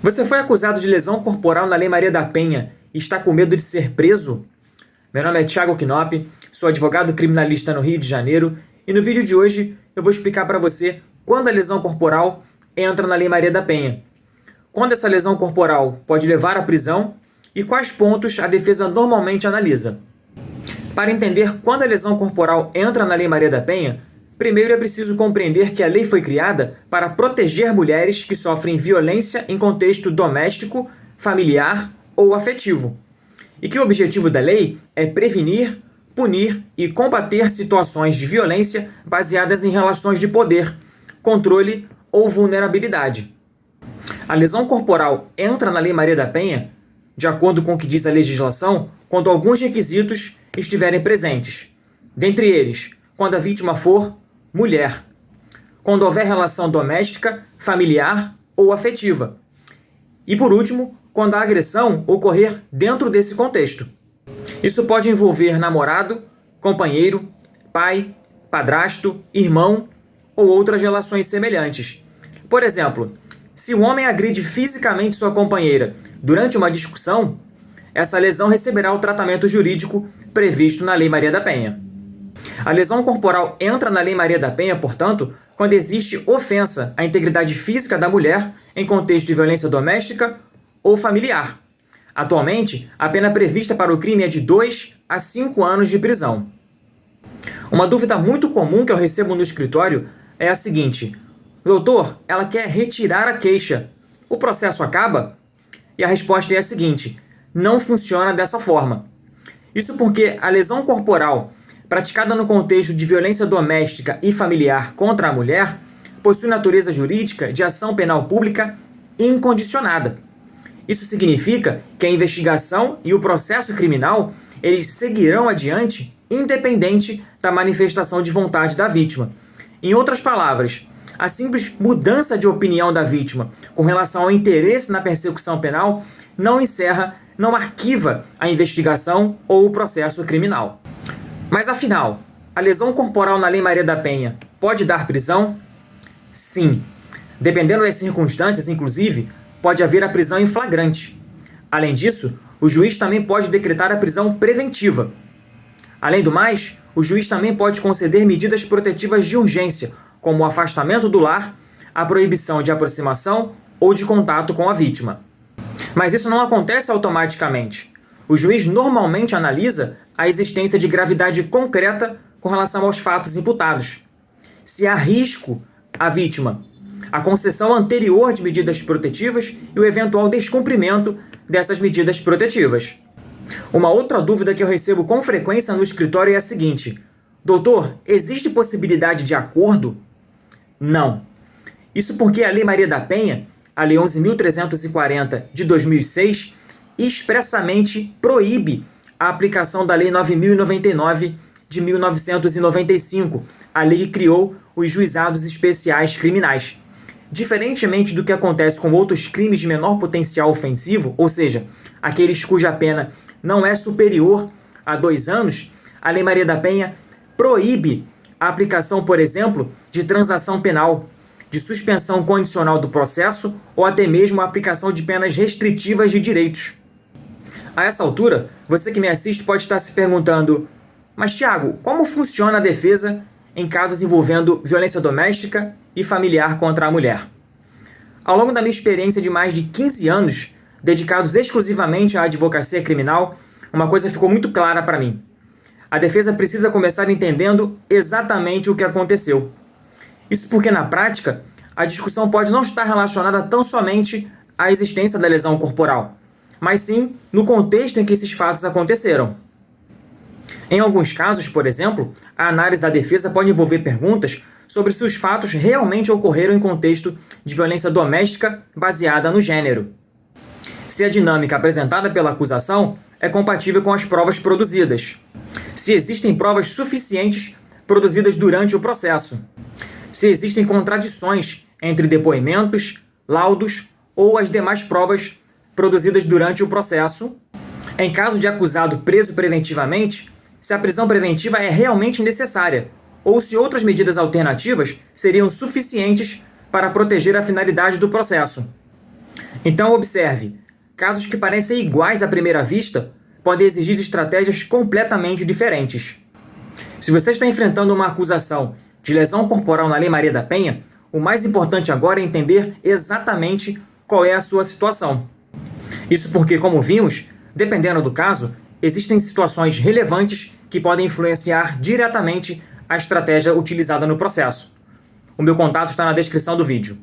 Você foi acusado de lesão corporal na Lei Maria da Penha e está com medo de ser preso? Meu nome é Thiago Knop, sou advogado criminalista no Rio de Janeiro e no vídeo de hoje eu vou explicar para você quando a lesão corporal entra na Lei Maria da Penha, quando essa lesão corporal pode levar à prisão e quais pontos a defesa normalmente analisa. Para entender quando a lesão corporal entra na Lei Maria da Penha, primeiro é preciso compreender que a lei foi criada para proteger mulheres que sofrem violência em contexto doméstico, familiar ou afetivo, e que o objetivo da lei é prevenir, punir e combater situações de violência baseadas em relações de poder, controle ou vulnerabilidade. A lesão corporal entra na Lei Maria da Penha, de acordo com o que diz a legislação, quando alguns requisitos estiverem presentes. Dentre eles, quando a vítima for mulher, quando houver relação doméstica, familiar ou afetiva. E, por último, quando a agressão ocorrer dentro desse contexto. Isso pode envolver namorado, companheiro, pai, padrasto, irmão ou outras relações semelhantes. Por exemplo, se um homem agride fisicamente sua companheira durante uma discussão, essa lesão receberá o tratamento jurídico previsto na Lei Maria da Penha. A lesão corporal entra na Lei Maria da Penha, portanto, quando existe ofensa à integridade física da mulher em contexto de violência doméstica ou familiar. Atualmente, a pena prevista para o crime é de 2 a 5 anos de prisão. Uma dúvida muito comum que eu recebo no escritório é a seguinte: doutor, ela quer retirar a queixa. O processo acaba? E a resposta é a seguinte: não funciona dessa forma. Isso porque a lesão corporal praticada no contexto de violência doméstica e familiar contra a mulher possui natureza jurídica de ação penal pública incondicionada. Isso significa que a investigação e o processo criminal eles seguirão adiante independente da manifestação de vontade da vítima. Em outras palavras, a simples mudança de opinião da vítima com relação ao interesse na persecução penal não encerra, não arquiva a investigação ou o processo criminal. Mas afinal, a lesão corporal na Lei Maria da Penha pode dar prisão? Sim. Dependendo das circunstâncias, inclusive, pode haver a prisão em flagrante. Além disso, o juiz também pode decretar a prisão preventiva. Além do mais, o juiz também pode conceder medidas protetivas de urgência, como o afastamento do lar, a proibição de aproximação ou de contato com a vítima. Mas isso não acontece automaticamente. O juiz normalmente analisa a existência de gravidade concreta com relação aos fatos imputados. Se há risco à vítima, a concessão anterior de medidas protetivas e o eventual descumprimento dessas medidas protetivas. Uma outra dúvida que eu recebo com frequência no escritório é a seguinte: doutor, existe possibilidade de acordo? Não. Isso porque a Lei Maria da Penha, a Lei 11.340 de 2006, expressamente proíbe a aplicação da Lei 9.099 de 1995, a lei que criou os juizados especiais criminais. Diferentemente do que acontece com outros crimes de menor potencial ofensivo, ou seja, aqueles cuja pena não é superior a 2 anos, a Lei Maria da Penha proíbe a aplicação, por exemplo, de transação penal, de suspensão condicional do processo ou até mesmo a aplicação de penas restritivas de direitos. A essa altura, você que me assiste pode estar se perguntando: mas Thiago, como funciona a defesa em casos envolvendo violência doméstica e familiar contra a mulher? Ao longo da minha experiência de mais de 15 anos, dedicados exclusivamente à advocacia criminal, uma coisa ficou muito clara para mim. A defesa precisa começar entendendo exatamente o que aconteceu. Isso porque, na prática, a discussão pode não estar relacionada tão somente à existência da lesão corporal, mas sim no contexto em que esses fatos aconteceram. Em alguns casos, por exemplo, a análise da defesa pode envolver perguntas sobre se os fatos realmente ocorreram em contexto de violência doméstica baseada no gênero. Se a dinâmica apresentada pela acusação é compatível com as provas produzidas. Se existem provas suficientes produzidas durante o processo. Se existem contradições entre depoimentos, laudos ou as demais provas produzidas durante o processo. Em caso de acusado preso preventivamente, se a prisão preventiva é realmente necessária, ou se outras medidas alternativas seriam suficientes para proteger a finalidade do processo. Então observe, casos que parecem iguais à primeira vista podem exigir estratégias completamente diferentes. Se você está enfrentando uma acusação de lesão corporal na Lei Maria da Penha, o mais importante agora é entender exatamente qual é a sua situação. Isso porque, como vimos, dependendo do caso, existem situações relevantes que podem influenciar diretamente a estratégia utilizada no processo. O meu contato está na descrição do vídeo.